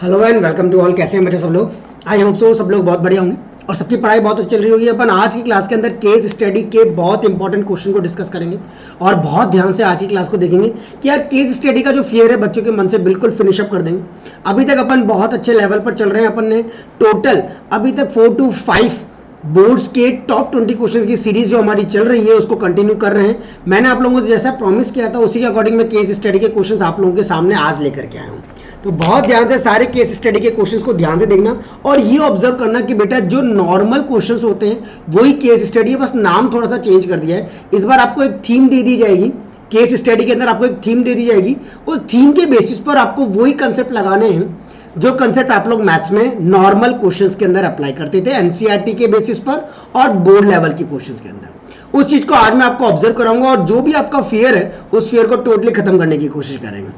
Hello and welcome to all. कैसे हैं बच्चे सब लोग? आई होप सो सब लोग बहुत बढ़िया होंगे और सबकी पढ़ाई बहुत अच्छी चल रही होगी। अपन आज की क्लास के अंदर केस स्टडी के बहुत इंपॉर्टेंट क्वेश्चन को डिस्कस करेंगे और बहुत ध्यान से आज की क्लास को देखेंगे कि यार केस स्टडी का जो फियर है बच्चों के मन से बिल्कुल फिनिश अप कर देंगे। अभी तक अपन बहुत अच्छे लेवल पर चल रहे हैं। अपन ने टोटल अभी तक 4 to 5 बोर्ड्स के टॉप 20 क्वेश्चंस की सीरीज जो हमारी चल रही है उसको कंटिन्यू कर रहे हैं। मैंने आप लोगों को जैसा प्रॉमिस किया था उसी के अकॉर्डिंग मैं केस स्टडी के क्वेश्चंस आप लोगों के सामने आज लेकर के आया हूं। तो बहुत ध्यान से सारे केस स्टडी के क्वेश्चंस को ध्यान से देखना और ये ऑब्जर्व करना कि बेटा जो नॉर्मल क्वेश्चंस होते हैं वही केस स्टडी है, बस नाम थोड़ा सा चेंज कर दिया है। इस बार आपको एक थीम दे दी जाएगी, केस स्टडी के अंदर आपको एक थीम दे दी जाएगी। उस थीम के बेसिस पर आपको वही कंसेप्ट लगाने हैं जो कंसेप्ट आप लोग मैथ्स में नॉर्मल क्वेश्चंस के अंदर अप्लाई करते थे एनसीईआरटी के बेसिस पर और बोर्ड लेवल के क्वेश्चंस के अंदर। उस चीज को आज मैं आपको ऑब्जर्व कराऊंगा और जो भी आपका फियर है उस फियर को टोटली खत्म करने की कोशिश करेंगे।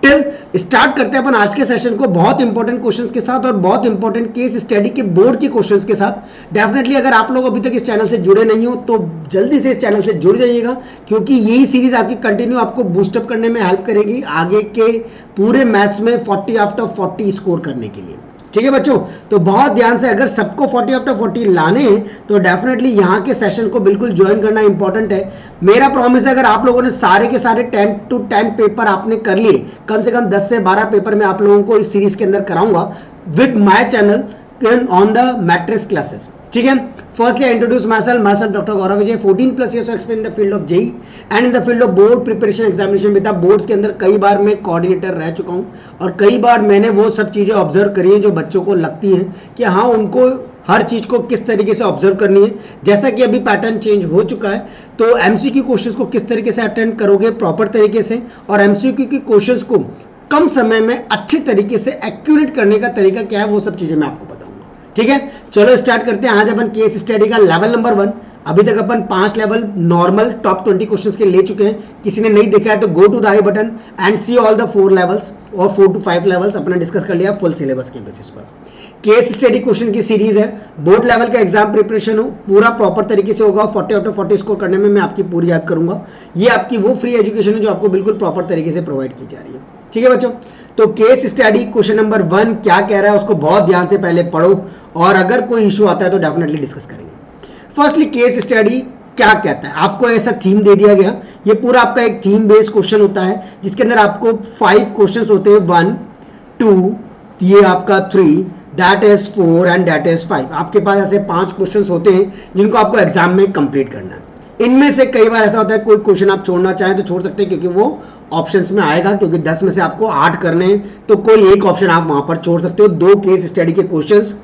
टिल स्टार्ट करते हैं अपन आज के सेशन को बहुत इंपॉर्टेंट क्वेश्चंस के साथ और बहुत इंपॉर्टेंट केस स्टडी के बोर्ड के क्वेश्चंस के साथ। डेफिनेटली अगर आप लोग अभी तक इस चैनल से जुड़े नहीं हो तो जल्दी से इस चैनल से जुड़ जाइएगा, क्योंकि यही सीरीज आपकी कंटिन्यू आपको बूस्टअप करने में हेल्प करेगी आगे के पूरे मैथ्स में 40 आफ्टर 40 स्कोर करने के लिए। ठीक है बच्चों, तो बहुत ध्यान से अगर सबको 40 आफ्टर 40 लाने हैं तो डेफिनेटली यहाँ के सेशन को बिल्कुल ज्वाइन करना इंपॉर्टेंट है। मेरा प्रॉमिस है अगर आप लोगों ने सारे के सारे 10 to 10 पेपर आपने कर लिए, कम से कम 10 से 12 पेपर मैं आप लोगों को इस सीरीज के अंदर कराऊंगा with my channel on the matrix classes. ठीक है, firstly I introduce myself doctor Gaurav Vijay, 14+ years experience in the field of JEE and in the field of board preparation examination. बेटा बोर्ड्स के अंदर कई बार मैं कोऑर्डिनेटर रह चुका हूं और कई बार मैंने वो सब चीजें ऑब्जर्व करी हैं जो बच्चों को लगती हैं कि हाँ उनको हर चीज को किस तरीके से ऑब्जर्व करनी है। जैसा कि अभी पैटर्न चेंज हो चुका है तो एमसीक्यू क्वेश्चंस को किस तरीके से अटेंड करोगे प्रॉपर तरीके से और एमसीक्यू के क्वेश्चंस को कम समय में अच्छे तरीके से एक्यूरेट करने का तरीका क्या है वो सब चीजें मैं आपको बताऊंगा। ठीक है, चलो स्टार्ट करते हैं। आज अपन केस स्टडी का लेवल नंबर 1। अभी तक अपन 5 लेवल नॉर्मल टॉप 20 क्वेश्चंस के ले चुके हैं। किसी ने नहीं देखा है तो go to the I button and see all the 4 levels और 4 to 5 लेवल्स अपना डिस्कस कर लिया फुल सिलेबस के बेसिस पर। केस स्टडी क्वेश्चन की सीरीज है, बोर्ड लेवल का एग्जाम प्रिपरेशन हो पूरा प्रॉपर तरीके से होगा। 40 आउट ऑफ 40 स्कोर करने में मैं आपकी पूरी हेल्प करूंगा। ये आपकी वो फ्री एजुकेशन है जो आपको बिल्कुल प्रॉपर तरीके से प्रोवाइड की जा रही है। ठीक है बच्चों, तो केस स्टडी क्वेश्चन नंबर 1 क्या कह रहा है उसको बहुत ध्यान से पहले पढ़ो और अगर कोई इशू आता है तो डेफिनेटली डिस्कस करेंगे। फर्स्टली केस स्टडी क्या कहता है, आपको ऐसा थीम दे दिया गया। ये पूरा आपका एक थीम बेस्ड क्वेश्चन होता है जिसके अंदर आपको 5 क्वेश्चंस होते हैं, 1 2 ये आपका 3 that is 4 and that is 5। आपके पास ऐसे 5 क्वेश्चंस होते हैं जिनको आपको एग्जाम में कंप्लीट करना है। इनमें से कई बार ऐसा होता है कोई क्वेश्चन आप छोड़ना चाहें तो छोड़ सकते हैं क्योंकि वो ऑप्शंस में आएगा, क्योंकि 10 में से आपको 8 करने हैं तो कोई एक ऑप्शन आप वहां पर छोड़ सकते हो। 2 केस स्टडी के क्वेश्चंस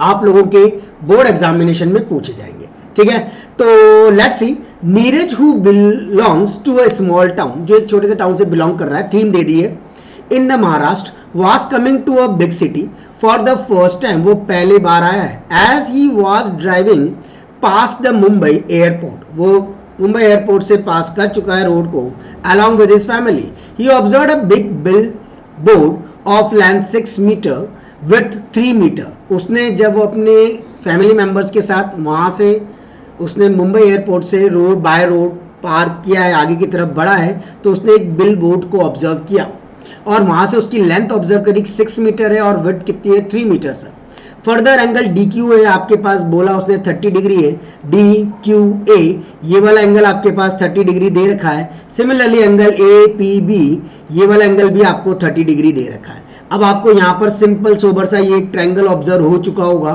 आप लोगों के बोर्ड एग्जामिनेशन में पूछे जाएंगे। ठीक है, तो let's see. Neeraj who belongs to a small town, जो एक छोटे से टाउन से बिलोंग कर रहा है, थीम दे दी है in the Maharashtra, was coming to a big city for the first time। वो पहली बार आया है। as he was driving past the Mumbai airport, वो मुंबई एयरपोर्ट से पास कर चुका है रोड को along with his family। he observed a big billboard of length 6 meter width 3 meter। उसने जब वो अपने फैमिली मेंबर्स के साथ वहाँ से उसने मुंबई एयरपोर्ट से रोड बाय रोड पार किया है, आगे की तरफ बढ़ा है, तो उसने एक बिल बोर्ड को ऑब्जर्व किया और वहां से उसकी लेंथ ऑब्जर्व करी 6 मीटर है और विड्थ कितनी है 3 मीटर है। फर्दर एंगल डी क्यू है आपके पास, बोला उसने 30 डिग्री है। डी क्यू ए ये वाला एंगल आपके पास 30 डिग्री दे रखा है। Similarly angle A P B ये वाला एंगल भी आपको 30 डिग्री दे रखा है। अब आपको यहाँ पर सिंपल सोबर सा ये एक ट्रायंगल ऑब्जर्व हो चुका होगा,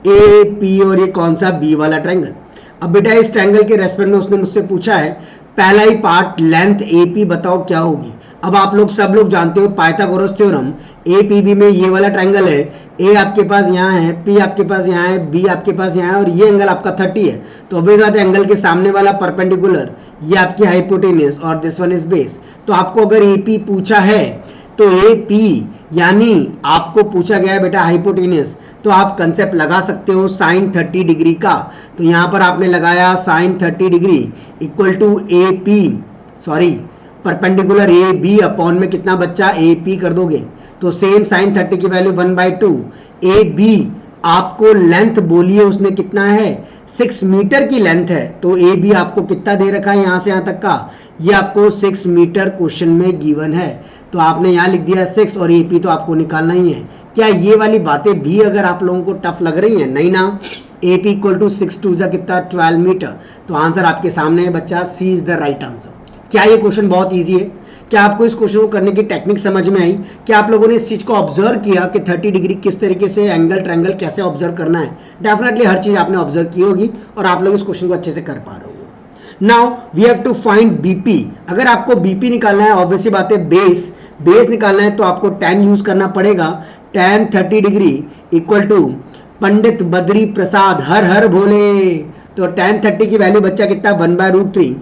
ए पी और ये कौन सा बी वाला ट्रायंगल। अब बेटा इस ट्रायंगल के रेस्पेक्ट में उसने मुझसे पूछा है पहला ही पार्ट लेंथ ए पी बताओ क्या होगी। अब आप लोग सब लोग जानते हो Pythagoras theorem, A P B में ये वाला ट्रायंगल है, ए आपके पास यहाँ है, पी आपके पास यहाँ है, बी आपके पास यहाँ है और ये एंगल आपका 30 है। तो अभी बात एंगल के सामने वाला परपेंडिकुलर ये आपकी हाइपोटेन्यूज और दिस वन इज बेस। तो आपको अगर ए पी पूछा है तो ए पी यानी आपको पूछा गया है बेटा हाइपोटेन्यूज, तो आप कंसेप्ट लगा सकते हो साइन 30 डिग्री का। तो यहाँ पर आपने लगाया sine 30 degree equal to A P sorry perpendicular A B upon में कितना बच्चा ए पी कर दोगे तो सेम साइन 30 की वैल्यू 1/2 ए बी आपको लेंथ बोलिए उसमें कितना है, 6 मीटर की लेंथ है, तो ए बी आपको कितना दे रखा है यहां से यहां तक का, ये आपको 6 मीटर क्वेश्चन में गिवन है, तो आपने यहां लिख दिया 6 और ए पी तो आपको निकालना ही है। क्या ये वाली बातें भी अगर आप लोगों को टफ लग रही हैं, नहीं ना, A P equal to 6 two जा कितना 12 मीटर, तो आंसर आपके सामने है बच्चा, सी इज द राइट आंसर। क्या ये क्वेश्चन बहुत ईजी है? क्या आपको इस क्वेश्चन को करने की टेक्निक समझ में आई? क्या आप लोगों ने इस चीज को ऑब्जर्व किया कि 30 डिग्री किस तरीके से एंगल ट्रायंगल कैसे ऑब्जर्व करना है? डेफिनेटली हर चीज आपने ऑब्जर्व की होगी और आप लोग इस क्वेश्चन को अच्छे से कर पा रहे हो। Now we have to find BP. अगर आपको बीपी निकालना है, ऑब्वियसली बात है बेस निकालना है, तो आपको tan यूज करना पड़ेगा। tan 30 degree equal to Pandit Badri Prasad हर हर भोले, तो tan 30 की वैल्यू बच्चा कितना, 1/√3,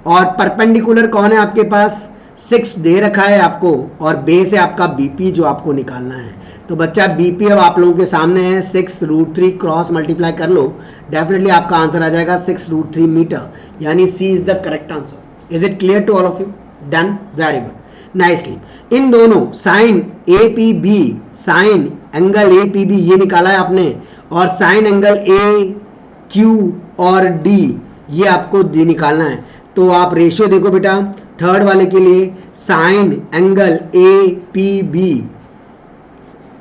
और परपेंडिकुलर कौन है आपके पास, 6 दे रखा है आपको, और बेस है आपका बीपी जो आपको निकालना है। तो बच्चा बीपी अब आप लोगों के सामने है, 6√3 क्रॉस मल्टीप्लाई कर लो, डेफिनेटली आपका आंसर आ जाएगा 6√3 मीटर, यानी C is the correct answer. Is it clear to all of you? Done, very good, nicely. इन दोनों sine A P B, sine angle A P B ये निकाला है आपने, और साइन एंगल ए क्यू और डी ये आपको निकालना है। तो आप रेशियो देखो बेटा, थर्ड वाले के लिए sine angle A P B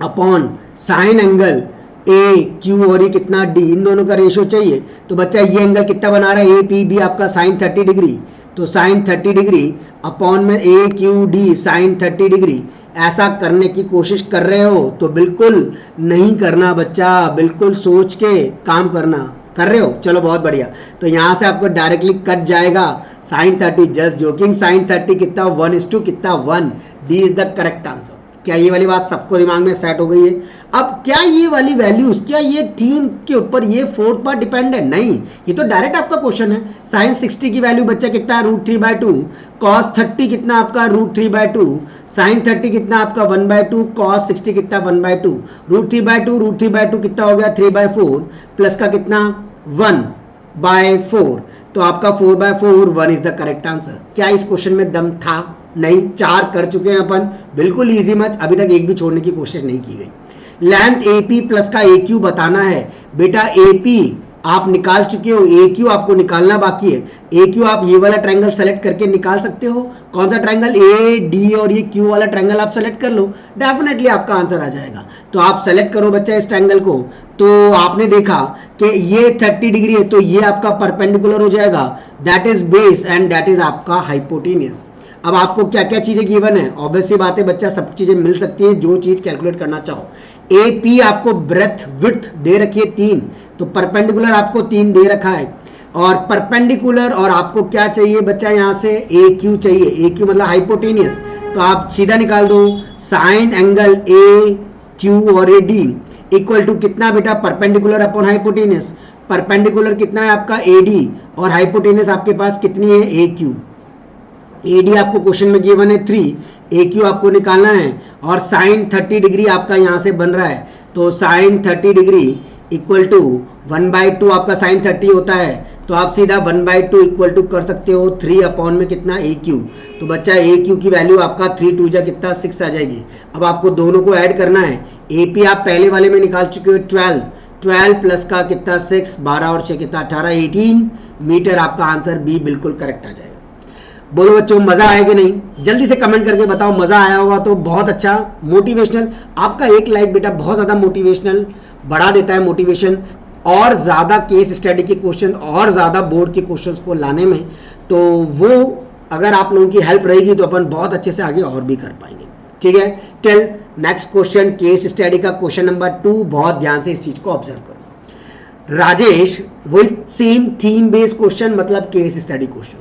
upon sine angle A Q और ये कितना डी, इन दोनों का रेशियो चाहिए। तो बच्चा ये एंगल कितना बना रहा है, ए पी बी आपका साइन 30 डिग्री, तो साइन 30 डिग्री अपॉन में ए क्यू डी साइन 30 डिग्री। ऐसा करने की कोशिश कर रहे हो तो बिल्कुल नहीं करना बच्चा, बिल्कुल सोच के काम करना। कर रहे हो, चलो बहुत बढ़िया। तो यहाँ से आपको डायरेक्टली कट जाएगा साइन 30, जस्ट जोकिंग, साइन 30 कितना 1:1 कितना 1, D is the correct answer. क्या ये वाली बात सबको दिमाग में सेट हो गई है? अब क्या ये वाली वैल्यूज, क्या ये 3 के ऊपर ये 4th पार्ट डिपेंड है? नहीं, ये तो डायरेक्ट आपका क्वेश्चन है। साइन 60 की वैल्यू बच्चा कितना है, √3/2, कॉस 30 कितना आपका √3/2, साइन 30 कितना आपका 1/2, कॉस 60 कितना 1/2, √3/2 कितना हो गया 3/4, प्लस का कितना 1/4, तो आपका 4/4, 1 इज द करेक्ट आंसर। क्या इस क्वेश्चन में दम था? नहीं, 4 कर चुके हैं अपन, बिल्कुल इजी मच, अभी तक एक भी छोड़ने की कोशिश नहीं की गई। लेंथ एपी प्लस का ए क्यू बताना है बेटा, एपी आप निकाल चुके हो, ए क्यू आपको निकालना बाकी है। ए क्यू आप ये वाला ट्रायंगल सेलेक्ट करके निकाल सकते हो। कौन सा ट्रायंगल, ए डी और ये क्यू वाला ट्रायंगल आप सेलेक्ट कर लो, डेफिनेटली आपका आंसर आ जाएगा। तो आप सेलेक्ट करो बच्चा इस ट्रायंगल को, तो आपने देखा कि ये 30 डिग्री है, तो ये आपका परपेंडिकुलर हो जाएगा, that is base and that is आपका हाइपोटेनियस। अब आपको क्या क्या चीजें गिवन है, ऑब्वियसली बात है बच्चा, सब चीजें मिल सकती हैं जो चीज कैलकुलेट करना चाहो। ए पी आपको ब्रेथ विड्थ दे रखी है 3, तो परपेंडिकुलर आपको 3 दे रखा है, और परपेंडिकुलर और आपको क्या चाहिए बच्चा, यहाँ से ए क्यू चाहिए, ए क्यू मतलब हाइपोटेनियस, तो आप सीधा निकाल दो साइन एंगल ए क्यू और ए डी इक्वल टू कितना बेटा, परपेंडिकुलर अपॉन हाइपोटेनियस। परपेंडिकुलर कितना है आपका ए डी, और हाइपोटेनियस आपके पास कितनी है ए क्यू। ए डी आपको क्वेश्चन में गिवन है 3, ए क्यू आपको निकालना है, और साइन 30 डिग्री आपका यहाँ से बन रहा है, तो साइन 30 डिग्री इक्वल टू 1/2 आपका साइन 30 होता है, तो आप सीधा 1/2 इक्वल टू कर सकते हो 3 अपॉन में कितना ए क्यू। तो बच्चा ए क्यू की वैल्यू आपका 3 2 जा कितना 6 आ जाएगी। अब आपको दोनों को ऐड करना है। ए पी आप पहले वाले में निकाल चुके हो 12 प्लस का कितना 6, 12 और 6 कितना 18, 18 मीटर आपका आंसर बी बिल्कुल करेक्ट आ जाएगा। बोलो बच्चों, मजा आया कि नहीं? जल्दी से कमेंट करके बताओ, मजा आया होगा तो बहुत अच्छा। मोटिवेशनल आपका एक लाइक बेटा बहुत ज्यादा मोटिवेशनल बढ़ा देता है, मोटिवेशन और ज्यादा केस स्टडी के क्वेश्चन और ज्यादा बोर्ड के क्वेश्चंस को लाने में, तो वो अगर आप लोगों की हेल्प रहेगी तो अपन बहुत अच्छे से आगे और भी कर पाएंगे। ठीक है, till next question, case study का क्वेश्चन नंबर 2, बहुत ध्यान से इस चीज को ऑब्जर्व करो। राजेश, वो सेम थीम बेस्ड क्वेश्चन, मतलब case study question.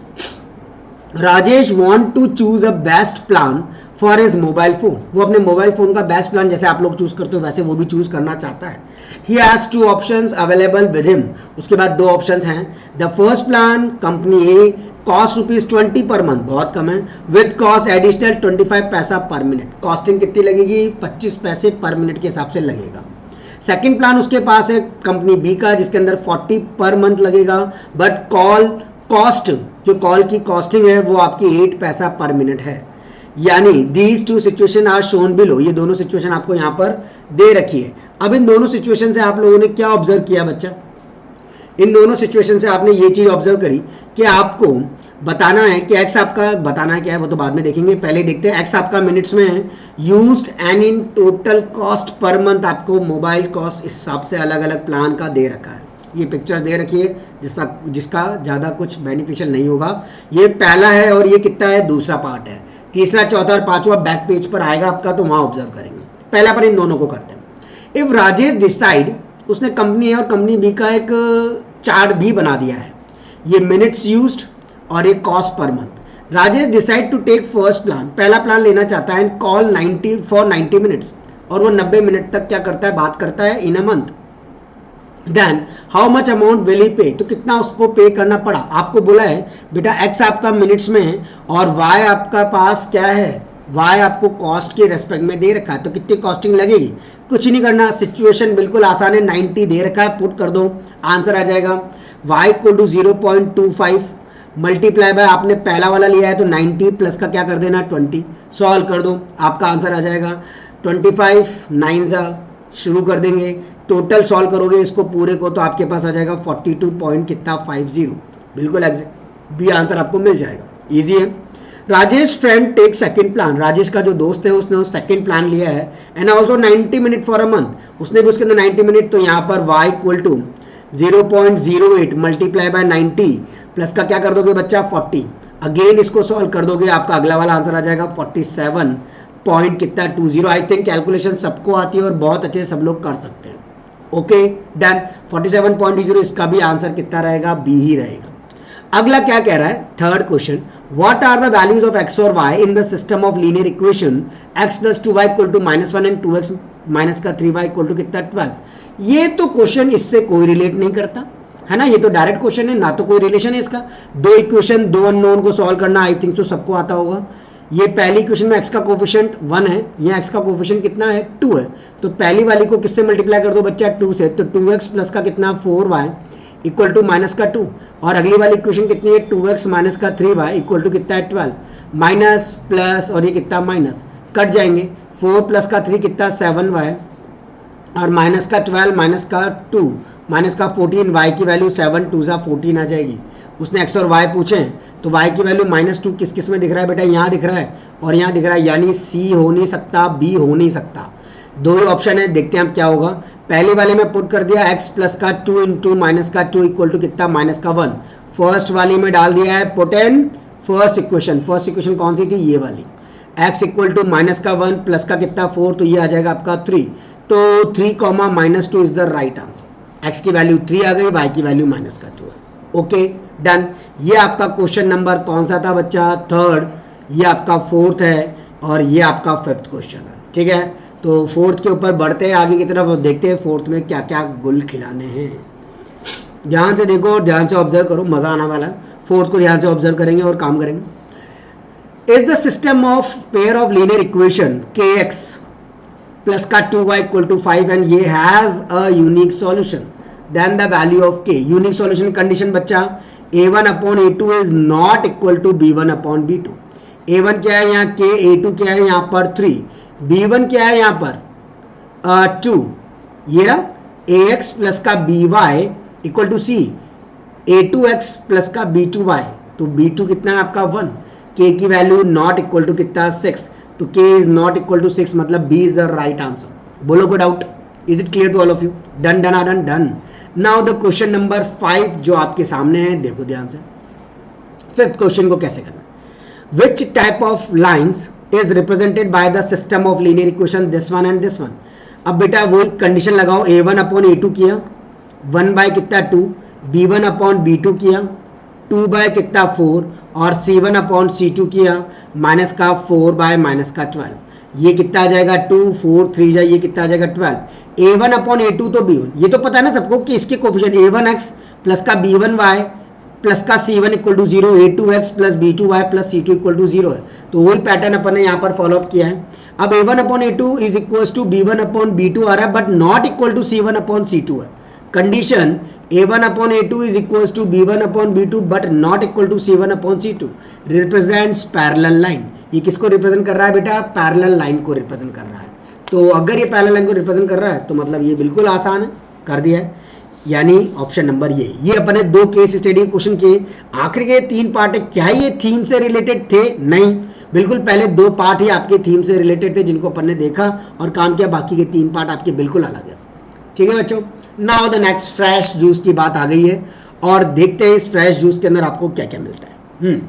Rajesh want to choose a best plan for his mobile phone, वो अपने मोबाइल फोन का बेस्ट प्लान जैसे आप लोग चूज करते हो वैसे वो भी चूज करना चाहता है। He has 2 options available with him, उसके बाद 2 ऑप्शंस हैं। The first plan company A, cost ₹20 per month, बहुत कम है, विद कॉस्ट एडिशनल 25 पैसा पर मिनट, कॉस्टिंग कितनी लगेगी 25 पैसे पर मिनट के हिसाब से लगेगा। सेकेंड प्लान उसके पास है कंपनी बी का, जिसके अंदर 40 पर मंथ लगेगा, बट कॉल कॉस्ट जो कॉल की कॉस्टिंग है वो आपकी 8 पैसा पर मिनट है। यानी these two situation are shown below, ये दोनों सिचुएशन आपको यहाँ पर दे रखी है। अब इन दोनों सिचुएशन से आप लोगों ने क्या ऑब्जर्व किया बच्चा? इन दोनों सिचुएशन से आपने ये चीज ऑब्जर्व करी कि आपको बताना है कि एक्स आपका बताना है क्या है, वो तो बाद में देखेंगे, पहले देखते हैं। एक्स आपका मिनट्स में है, used and in total cost per month आपको मोबाइल कॉस्ट इस हिसाब से अलग अलग प्लान का दे रखा है। ये पिक्चर्स दे रखी है जिसका ज़्यादा कुछ बेनिफिशियल नहीं होगा। ये पहला है और ये कितना है, दूसरा पार्ट है। तीसरा, चौथा और पांचवा बैक पेज पर आएगा आपका, तो वहाँ ऑब्जर्व करेंगे। पहला पर इन दोनों को करते हैं। इफ राजेश डिसाइड, उसने कंपनी ए और कंपनी बी का एक चार्ट भी बना दिया है, ये मिनट्स यूज्ड और ये cost per month. Rajesh decide to take first plan, पहला प्लान लेना चाहता है, कॉल 90 मिनट्स, और वो 90 मिनट तक क्या करता है, बात करता है in a month. Then how much amount will he pay, तो कितना उसको पे करना पड़ा। आपको बोला है बेटा एक्स आपका मिनट्स में है और वाई आपका पास क्या है, वाई आपको कॉस्ट के रेस्पेक्ट में दे रखा है, तो कितनी कॉस्टिंग लगेगी, कुछ नहीं करना, सिचुएशन बिल्कुल आसान है, 90 दे रखा है, पुट कर दो, आंसर आ जाएगा y equal to 0.25 multiply by, आपने पहला वाला लिया है तो 90 प्लस का क्या कर देना 20, सॉल्व कर दो, आपका आंसर आ जाएगा 25 9 सा, शुरू कर देंगे, टोटल सॉल्व करोगे इसको पूरे को तो आपके पास आ जाएगा 42 पॉइंट कितना 50, बिल्कुल एग्जैक्ट बी आंसर आपको मिल जाएगा, इजी है। Rajesh friend take second plan, Rajesh का जो दोस्त है उसने सेकंड प्लान लिया है, and also 90 minute for a month, उसने भी उसके अंदर 90 मिनट, तो यहाँ पर y equal to 0.08 multiply by 90 plus का क्या कर दोगे बच्चा 40, अगेन इसको सॉल्व कर दोगे, आपका अगला वाला आंसर आ जाएगा 47 पॉइंट कितना 20। आई थिंक कैलकुलेशन सबको आती है और बहुत अच्छे सब लोग कर सकते हैं। ओके डन, 47.20, इसका भी आंसर कितना रहेगा, बी ही रहेगा। अगला क्या कह रहा है, third question, what are the values of x और y in the system of linear equation x plus 2y equal to -1 and 2x minus का 3y इक्वल टू कितना 12। ये तो क्वेश्चन इससे कोई रिलेट नहीं करता है ना, ये तो डायरेक्ट क्वेश्चन है, ना तो कोई रिलेशन है इसका। दो इक्वेशन, दो अननोन को सॉल्व करना आई थिंक तो सबको आता होगा। ये पहली इक्वेशन में x का कोफिशिएंट 1 है, ये x का कोफिशिएंट कितना है 2 है, तो पहली वाली को किससे मल्टीप्लाई कर दो बच्चा 2 से, तो 2x प्लस का कितना 4y इक्वल टू माइनस का 2, और अगली वाली इक्वेशन कितनी है 2x माइनस का 3y इक्वल टू कितना है 12, माइनस प्लस और ये कितना माइनस कट जाएंगे, 4 प्लस का 3 कितना 7y और माइनस का 12 माइनस का 2 माइनस का 14, y की वैल्यू 7 2 सा 14 आ जाएगी। उसने x और y पूछे तो y की वैल्यू -2 किस किस में दिख रहा है बेटा, यहाँ दिख रहा है और यहाँ दिख रहा है, यानी c हो नहीं सकता, b हो नहीं सकता, दो ही ऑप्शन है, देखते हैं अब क्या होगा। पहले वाले में पुट कर दिया x प्लस का 2 इंटू माइनस का 2 इक्वल टू कितना माइनस का 1, फर्स्ट वाली में डाल दिया है पुट इन फर्स्ट इक्वेशन कौन सी थी, ये वाली, x इक्वल टू माइनस का 1 प्लस का कितना 4, तो ये आ जाएगा आपका 3, तो 3 -2 is the right answer, x की वैल्यू 3 आ गई, y की वैल्यू माइनस का 2 है। ओके डन, ये आपका क्वेश्चन नंबर कौन सा था बच्चा, थर्ड, ये आपका फोर्थ है और ये आपका फिफ्थ क्वेश्चन है, ठीक है। तो फोर्थ के ऊपर बढ़ते हैं आगे की तरफ, देखते हैं फोर्थ में क्या क्या गुल खिलाने हैं। ध्यान से देखो, ध्यान से ऑब्जर्व करो, मजा आने वाला है, फोर्थ को ध्यान से ऑब्जर्व करेंगे और काम करेंगे। Is the system of pair of linear equation k x plus का 2y इक्वल टू 5 एंड ये has a unique solution, then the value of k, unique solution condition बच्चा a1 upon a2 is not equal to b1 upon b2। a1 क्या है यहाँ k, a2 क्या है यहाँ पर 3, b1 क्या है यहाँ पर 2, ये रहा ax प्लस का by equal to c, a2x plus का b2y, तो b2 कितना है आपका 1, k की वैल्यू नॉट इक्वल टू कितना 6, तो k is not equal to 6, मतलब b is the right answer. बोलो को doubt, is it clear to all of you, done done done done. Now the question number 5 जो आपके सामने है, देखो ध्यान से, फिफ्थ क्वेश्चन को कैसे करना, which type of lines is represented by the system of linear equation this one and this one. अब बेटा वही कंडीशन लगाओ, a1 अपॉन a2 किया 1 बाय कितना 2, b1 अपॉन b2 किया 2 बाय कितना 4 और c1 अपॉन c2 किया माइनस का 4 बाय माइनस का 12, ये कितना आ जाएगा 2 4 3 जाए, ये कितना आ जाएगा 12, a1 अपॉन a2 तो b1, ये तो पता है ना सबको कि इसके कोफिशिएंट a1x प्लस का b1y प्लस का c1 equal to 0, a2x plus b2y plus c2 equal to 0 है, तो वही पैटर्न अपन ने यहाँ पर फॉलो अप किया है। अब a1 upon a2 is equal to b1 upon b2 आ रहा है but not equal to c1 upon c2 है, condition a1 upon a2 is equals to b1 upon b2 but not equal to c1 upon c2 represents parallel line, ये किसको represent कर रहा है बेटा? पैरेलल लाइन को रिप्रेजेंट कर रहा है। तो अगर ये पैरेलल लाइन को रिप्रेजेंट कर रहा है तो मतलब ये बिल्कुल आसान है, कर दिया है, यानी ऑप्शन नंबर ये अपने 2 केस स्टडी क्वेश्चन के आखिर के 3 पार्ट है। क्या ये थीम से रिलेटेड थे? नहीं, बिल्कुल पहले 2 पार्ट ही आपके थीम से रिलेटेड थे जिनको अपन ने देखा और काम किया, बाकी के 3 पार्ट आपके बिल्कुल अलग है। ठीक है बच्चों, now the next fresh juice की बात आ गई है और देखते हैं इस फ्रेश जूस के अंदर आपको क्या क्या मिलता है।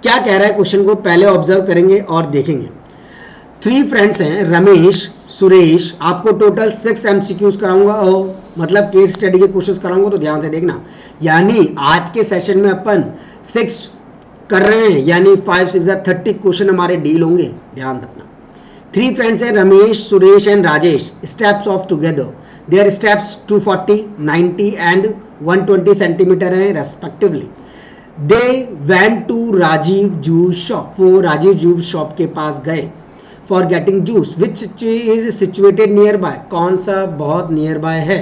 क्या कह रहा है क्वेश्चन को पहले ऑब्जर्व करेंगे और देखेंगे। 3 फ्रेंड्स हैं, रमेश, सुरेश, आपको टोटल 6 MCQs कराऊंगा और मतलब केस स्टडी के क्वेश्चंस कराऊंगा, तो ध्यान से देखना। यानी आज के सेशन में अपन 6 कर रहे हैं, यानी 5 6 30 क्वेश्चन हमारे डील होंगे, ध्यान रखना। 3 फ्रेंड्स हैं, Ramesh, Suresh and Rajesh. Steps of together, there steps 240, 90 and 120 centimetre हैं respectively. They went to Rajeev juice shop, वो राजीव जूस शॉप के पास गए for getting juice which is situated nearby, कौन सा बहुत नियर बाय है।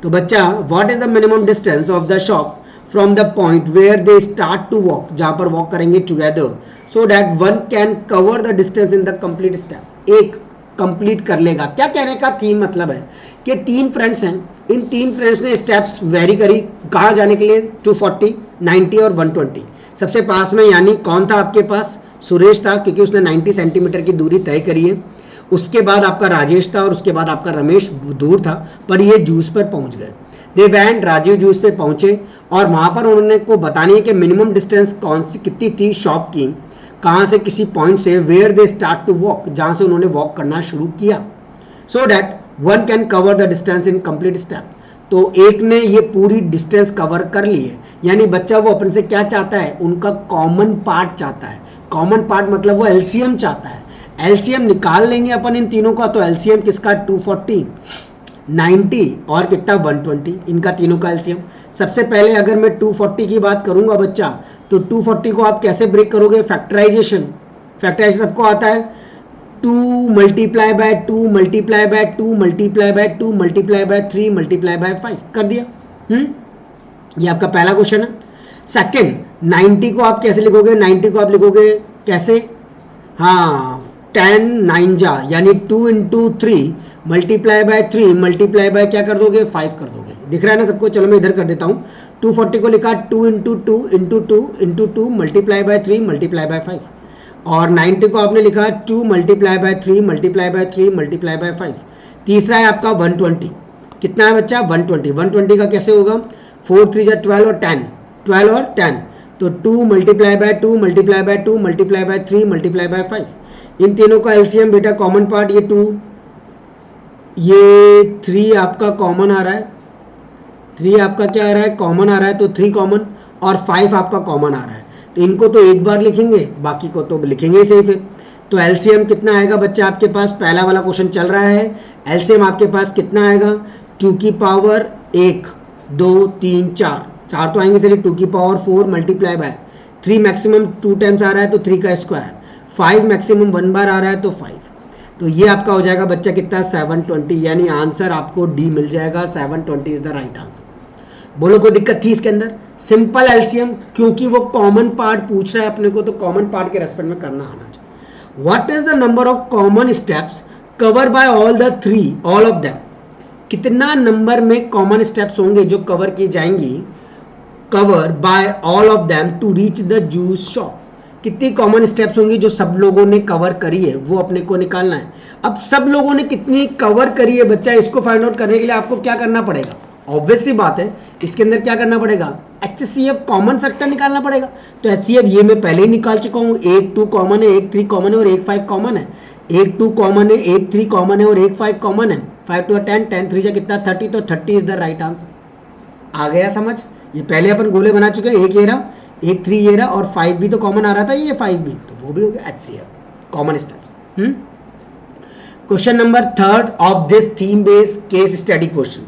तो बच्चा, what is the minimum distance of the shop from the point where they start to walk, जहां पर वॉक करेंगे together, so that one can cover the distance in the complete step, एक complete कर लेगा। क्या कहने का थीम मतलब है कि 3 फ्रेंड्स हैं, इन 3 फ्रेंड्स ने स्टेप्स वेरी करी, कहाँ जाने के लिए? 240, 90 और 120। सबसे पास में यानी कौन था आपके पास? सुरेश था, क्योंकि उसने 90 सेंटीमीटर की दूरी तय करी है। उसके बाद आपका राजेश था और उसके बाद आपका रमेश दूर था, पर ये जूस पर पहुंच गए। दे वेंट, राजीव जूस पे पहुंचे और वहां पर उन्होंने को बतानी है कि मिनिमम डिस्टेंस कौन सी कितनी थी शॉप की, कहाँ से, किसी पॉइंट से, where they start to walk, जहां से उन्होंने वॉक करना शुरू किया, so that one can cover the distance in complete step. तो एक ने ये पूरी डिस्टेंस कवर कर ली है, यानी बच्चा वो अपन से क्या चाहता है? उनका कॉमन पार्ट चाहता है। कॉमन पार्ट मतलब वो एलसीएम चाहता है। एलसीएम निकाल लेंगे अपन इन तीनों का, तो एलसीएम किसका? 240, 90 और कितना? 120, इनका तीनों का एलसीएम। सबसे पहले अगर मैं 240 की बात करूंगा बच्चा, तो 240 को आप कैसे ब्रेक करोगे? फैक्टराइजेशन। फैक्टराइजेशन सबको आता है, 2 multiply by 2 multiply by 2 multiply by 2 multiply by 3 multiply by 5 कर दिया। ये आपका पहला क्वेश्चन है। सेकंड, 90 को आप कैसे लिखोगे? 90 को आप लिखोगे कैसे? हाँ, 10 9 जा, यानी 2 into 3 multiply by 3 multiply by क्या कर दोगे? 5 कर दोगे। दिख रहा है ना सबको? चलो मैं इधर कर देता हूँ। 240 को लिखा 2 into 2 into 2 into 2 multiply by 3 multiply by 5, और 90 को आपने लिखा 2 multiply by 3 multiply by 3 multiply by 5। तीसरा है आपका 120, कितना है बच्चा? 120। 120 का कैसे होगा? 4 3 जा 12 और 10, 12 और 10, तो 2 multiply by 2 multiply by 2 multiply by 3 multiply by 5। इन तीनों का एलसीएम बेटा कॉमन पार्ट ये 2, ये 3 आपका कॉमन आ रहा है, 3 आपका क्या आ रहा है? कॉमन आ रहा है, तो 3 कॉमन, और 5 आपका कॉमन आ रहा है। तो इनको तो एक बार लिखेंगे, बाकी को तो लिखेंगे ही फिर। तो एलसीएम कितना आएगा बच्चा आपके पास? पहला वाला क्वेश्चन चल रहा है, एलसीएम आपके पास कितना आएगा? 2 की पावर 1 2 3 4 तो आएंगे, चलिए 2 की power 4 multiply by 3, maximum 2 times आ रहा है तो 3 का स्क्वायर, 5 मैक्सिमम 1 बार आ रहा है तो 5। तो ये आपका हो जाएगा बच्चा कितना? 720, यानी आंसर आपको डी मिल जाएगा। 720 इज द राइट आंसर। बोलो कोई दिक्कत थी इसके अंदर? सिंपल एलसीएम, क्योंकि वो कॉमन पार्ट पूछ रहा है अपने को, तो कॉमन पार्ट के रेस्पेक्ट में करना आना चाहिए। What is the number of common steps cover by all the 3 all of them? कितना नंबर में कॉमन स्टेप्स होंगे जो कवर की जाएंगी, cover by all of them to reach the juice shop? कितनी कॉमन स्टेप्स होंगी जो सब लोगों ने कवर करी है, वो अपने को निकालना है। अब सब लोगों ने कितनी कवर करी है बच्चा, इसको फाइंड आउट करने के लिए आपको क्या करना पड़ेगा? ऑब्वियस सी बात है, इसके अंदर क्या करना पड़ेगा? HCF कॉमन फैक्टर निकालना पड़ेगा। तो HCF ये मैं पहले ही निकाल चुका हूँ, 1 2 कॉमन है, 1 3 कॉमन है और 1 5 कॉमन है। 1 2 कॉमन है, 1 3 कॉमन है और 1 5 कॉमन है। 5 2 10, 10 3 कितना? 30, तो 30 इज द राइट आंसर। आ गया समझ? ये पहले अपन गोले बना चुके हैं, 1 ये रहा, 1 3 ये रहा, और 5 भी तो कॉमन आ रहा था, ये 5 भी, तो वो भी हो गया HCF common steps. Question number 3 of this theme based case study question.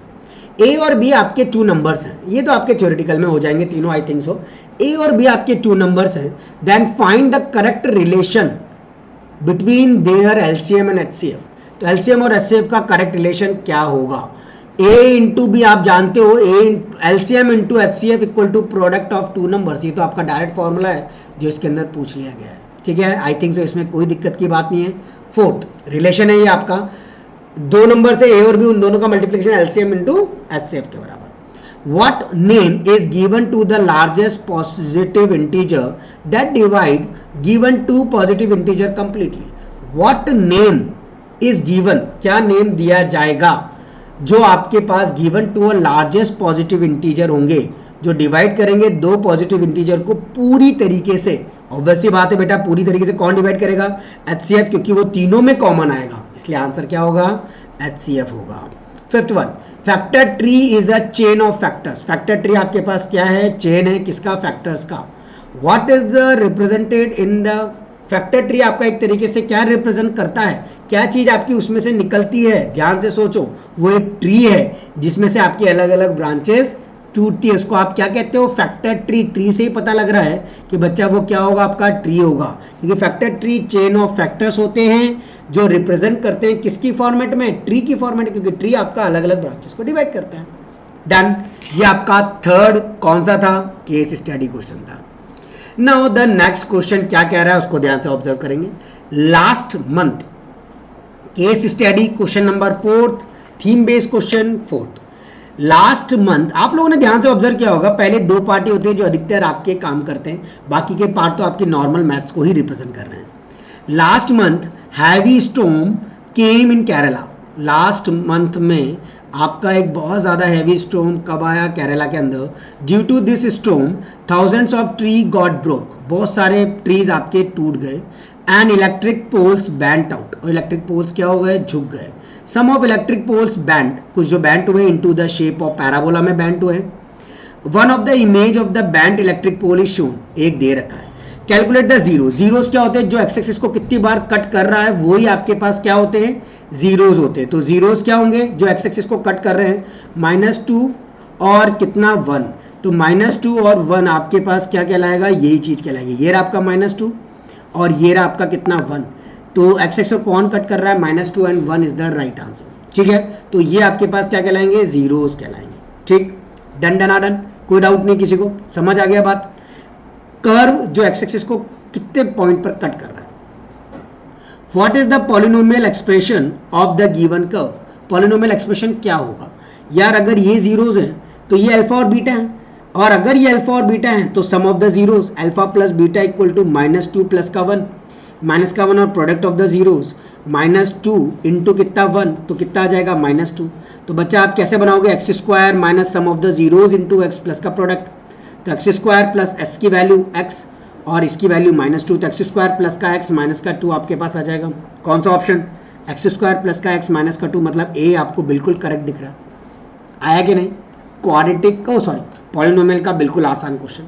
A और बी आपके 2 नंबर्स हैं, ये तो आपके थ्योरेटिकल में हो जाएंगे तीनों, आई थिंक सो। ए और बी आपके 2 नंबर्स हैं, then find the correct relation between their LCM and HCF। तो एलसीएम और HCF का करेक्ट रिलेशन क्या होगा? ए इंटू बी आप जानते हो, LCM into HCF equal to product of 2 numbers. ये तो आपका डायरेक्ट फॉर्मूला है जो इसके अंदर पूछ लिया गया है, ठीक है, आई थिंक सो इसमें कोई दिक्कत की बात नहीं है। फोर्थ रिलेशन है ये आपका, 2 नंबर से ए और बी उन दोनों का मल्टीप्लिकेशन एलसीएम इंटू एचसीएफ के बराबर। What name is given to the largest positive integer that divide given two positive integer completely? What name is given, क्या नेम दिया जाएगा जो आपके पास given to a largest positive integer होंगे, जो डिवाइड करेंगे दो पॉजिटिव इंटीजर को पूरी तरीके से। ऑब्वियसली बात है बेटा, पूरी तरीके से कौन डिवाइड करेगा? एचसीएफ, क्योंकि वो तीनों में कॉमन आएगा, इसलिए आंसर क्या होगा? एचसीएफ होगा। Fifth one, factor tree is a chain of factors. Factor tree आपके पास क्या है? चेन है, किसका? फैक्टर्स का। What is the represented in the factor tree? आपका एक तरीके से क्या रिप्रेजेंट करता है, क्या चीज आपकी उसमें से निकलती है? ध्यान से सोचो, वो एक ट्री है जिसमें से आपकी अलग अलग ब्रांचेस टूटती है, उसको आप क्या कहते हो? Factor tree. ट्री से ही पता लग रहा है कि बच्चा वो क्या होगा? आपका ट्री होगा, क्योंकि factor tree chain of factors होते हैं जो रिप्रेजेंट करते हैं किसकी फॉर्मेट में? ट्री की फॉर्मेट, क्योंकि ट्री आपका अलग अलग ब्रांचेस को डिवाइड करता है। डन। ये आपका थर्ड कौन सा था? केस स्टडी क्वेश्चन था। नाउ द नेक्स्ट क्वेश्चन क्या कह रहा है उसको ध्यान से ऑब्जर्व करेंगे। Last month case study question number 4, theme based question 4। Last month आप लोगों ने ध्यान से ऑब्जर्व किया होगा, पहले 2 पार्ट ही होते हैं जो अधिकतर आपके काम करते हैं, बाकी के पार्ट तो आपके नॉर्मल मैथ्स को ही रिप्रेजेंट कर रहे हैं। लास्ट मंथ हैवी स्टॉर्म केम इन केरला। लास्ट मंथ में आपका एक बहुत ज़्यादा हैवी स्टॉर्म कब आया? केरला के अंदर। Due to this storm thousands of tree got broke. बहुत सारे ट्रीज आपके टूट गए। And electric poles bent out. और इलेक्ट्रिक पोल्स क्या हो गए? झुक गए। Some of electric poles bent, कुछ जो बैंट हुए into the shape of parabola में बैंट हुए। One of the image of the bent electric pole is shown. एक दे रखा है। Calculate the zero. जीरोस क्या होते हैं? जो एक्स एक्सिस को कितनी बार कट कर रहा है वही आपके पास क्या होते हैं? जीरोस होते हैं। तो जीरोस क्या होंगे जो एक्स एक्सिस को कट कर रहे हैं? -2 और कितना? 1। तो -2 और 1 आपके पास क्या कहलाएगा? यही चीज कहलाएगी। ये रहा आपका -2 और ये रहा आपका कितना? 1। तो एक्स एक्सिस को कौन कट कर रहा है? -2 and 1 is the right answer. ठीक है, तो ये आपके पास क्या कहलाएंगे? जीरोस कहलाएंगे। ठीक, डन डन डन, कोई डाउट नहीं किसी को? समझ आ गया बात? कर्व जो एक्स एक्सिस को कितने पॉइंट पर कट कर रहा है। What is the polynomial expression of the given curve? Polynomial expression क्या होगा यार? अगर ये जीरोस हैं तो ये अल्फा और बीटा हैं, और अगर ये अल्फा और बीटा हैं तो sum of the zeros alpha plus beta equal to -2 plus का 1, माइनस का 1 और product of the zeros -2 into कितना? 1, तो कितना आ जाएगा? -2। तो बच्चा आप कैसे बनाओगे? X square minus sum of the zeros into x plus का प्रोडक्ट। तो एक्स स्क्वायर प्लस एस की वैल्यू x और इसकी वैल्यू -2, तो एक्स स्क्वायर प्लस का x माइनस का 2 आपके पास आ जाएगा। कौन सा ऑप्शन? एक्स स्क्वायर प्लस का x माइनस का 2, मतलब ए आपको बिल्कुल करेक्ट दिख रहा है। आया कि नहीं? क्वाड्रेटिक को सॉरी पॉलिनोमियल का बिल्कुल आसान क्वेश्चन,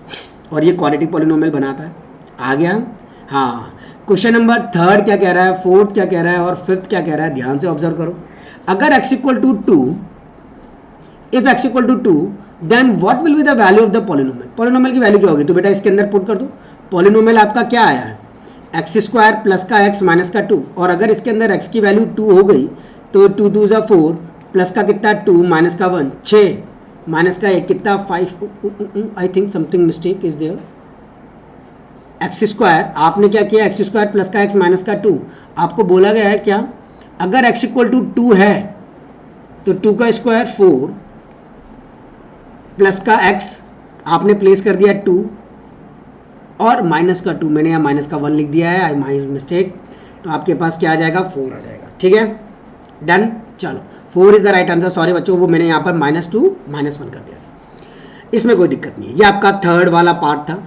और ये क्वाड्रेटिक पॉलिनोमियल बनाता है। आ गया? हाँ। क्वेश्चन नंबर 3 क्या कह रहा है, 4th क्या कह रहा है और 5th क्या कह रहा है? ध्यान से ऑब्जर्व करो। अगर x equal to 2, if x equal to 2 then what will be the value of the polynomial? Polynomial की वैल्यू क्या होगी? तो बेटा इसके अंदर पुट कर दो। पॉलिनोमियल आपका क्या आया है? एक्स स्क्वायर प्लस का x माइनस का 2, और अगर इसके अंदर x की वैल्यू 2 हो गई तो 2 2 ज़ा 4 प्लस का कितना? 2 माइनस का 1 6 माइनस का 1 कितना? 5। I think something mistake is there. X square आपने क्या किया? एक्स स्क्वायर प्लस का x माइनस का 2। आपको बोला गया है क्या? अगर x इक्वल टू 2 है तो 2 का स्क्वायर 4 प्लस का x आपने प्लेस कर दिया 2 और माइनस का 2, मैंने यहाँ माइनस का 1 लिख दिया है, आई माई मिस्टेक। तो आपके पास क्या आ जाएगा? 4 आ जाएगा। ठीक है, डन। चलो 4 is the right answer. Sorry बच्चों, वो मैंने यहाँ पर -2 -1 कर दिया था, इसमें कोई दिक्कत नहीं है। ये आपका 3rd वाला पार्ट था।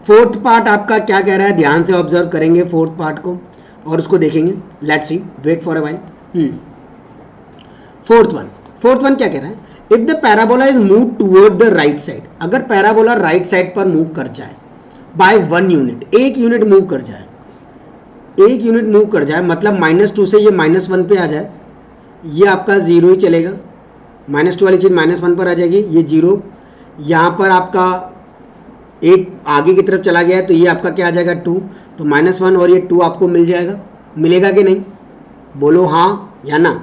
4th पार्ट आपका क्या कह रहा है? ध्यान से ऑब्जर्व करेंगे 4th पार्ट को और उसको देखेंगे। Let's see, wait for a while. 4th one क्या कह रहा है? If the parabola is move toward the right side. अगर पैराबोला राइट साइड पर मूव कर जाए बाय 1 यूनिट, 1 यूनिट मूव कर जाए, 1 यूनिट मूव कर जाए, मतलब -2 से ये -1 पे आ जाए, ये आपका 0 ही चलेगा। -2 वाली चीज़ -1 पर आ जाएगी, ये 0। यहाँ पर आपका एक आगे की तरफ चला गया है तो ये आपका क्या आ जाएगा? 2। तो -1 और ये 2 आपको मिल जाएगा। मिलेगा कि नहीं? बोलो हाँ या ना।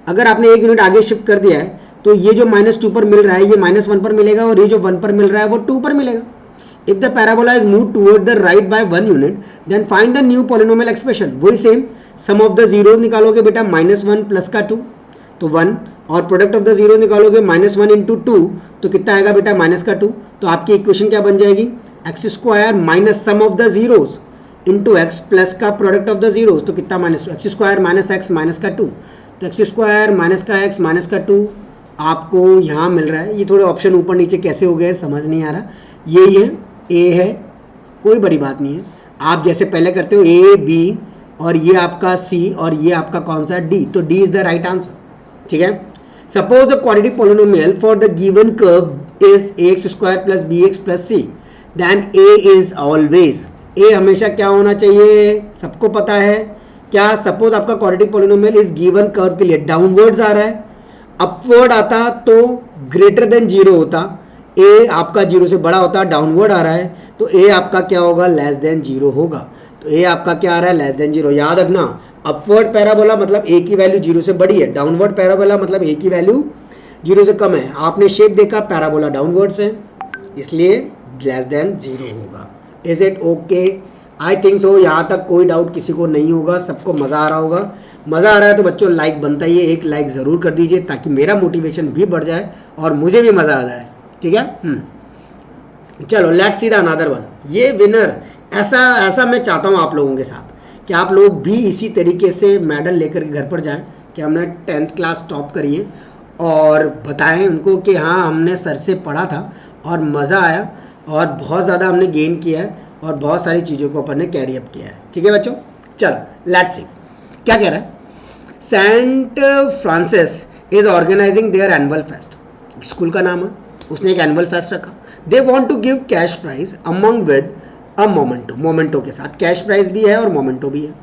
अगर आपने 1 यूनिट आगे शिफ्ट कर दिया है तो ये जो -2 पर मिल रहा है ये -1 पर मिलेगा, और ये जो 1 पर मिल रहा है वो 2 पर मिलेगा। If the parabola is move toward the right by 1 unit then find the new polynomial expression. वही same sum of the zero निकालोगे बेटा -1 प्लस का 2 तो 1, और प्रोडक्ट ऑफ द जीरो निकालोगे -1 इंटू 2 तो कितना आएगा बेटा -2। तो आपकी इक्वेशन क्या बन जाएगी, x square minus sum of the zeros into x plus का प्रोडक्ट ऑफ द जीरोस तो कितना minus x square minus x minus का 2 तो एक्स स्क्वायर माइनस का एक्स माइनस का 2 आपको यहाँ मिल रहा है। ये थोड़े ऑप्शन ऊपर नीचे कैसे हो गए समझ नहीं आ रहा, यही है ए है, कोई बड़ी बात नहीं है। आप जैसे पहले करते हो ए बी और ये आपका सी और ये आपका कौन सा डी, तो D is the right answer, ठीक है। Suppose the quadratic polynomial for the given curve is ax square plus b x plus c then a is always, a हमेशा क्या होना चाहिए, सबको पता है क्या। सपोज आपका क्वाड्रेटिक पॉलिनोमियल इस गिवन कर्व के लिए डाउनवर्ड्स आ रहा है, अपवर्ड आता तो ग्रेटर देन जीरो होता, ए आपका जीरो से बड़ा होता, डाउनवर्ड आ रहा है तो ए आपका क्या होगा, लेस देन जीरो होगा। तो ए आपका क्या आ रहा है, लेस देन जीरो। याद रखना, अपवर्ड पैराबोला मतलब ए की वैल्यू जीरो से बड़ी है, डाउनवर्ड पैराबोला मतलब ए की वैल्यू जीरो से कम है। आपने शेप देखा, पैराबोला डाउनवर्ड्स है इसलिए लेस देन जीरो होगा। Is it okay, I think सो। यहाँ तक कोई डाउट किसी को नहीं होगा, सबको मज़ा आ रहा होगा। मज़ा आ रहा है तो बच्चों लाइक बनता ही है, एक लाइक ज़रूर कर दीजिए ताकि मेरा मोटिवेशन भी बढ़ जाए और मुझे भी मज़ा आ जाए, ठीक है। चलो let's see the another one. ये विनर ऐसा मैं चाहता हूँ आप लोगों के साथ कि आप लोग भी इसी तरीके से मेडल लेकर के घर पर जाएं कि हमने 10th क्लास टॉप करी है और बताएं उनको कि हाँ हमने सर से पढ़ा था और मज़ा आया और बहुत ज़्यादा हमने गेन किया है और बहुत सारी चीज़ों को अपन ने कैरी अप किया है, ठीक है बच्चों। चलो लेट्स सी क्या कह रहा है। Saint Francis is organising their annual fest, school का नाम है, उसने एक एनुअल फेस्ट रखा। They want to give cash prize among with a memento, memento के साथ कैश प्राइज भी है और मोमेंटो भी है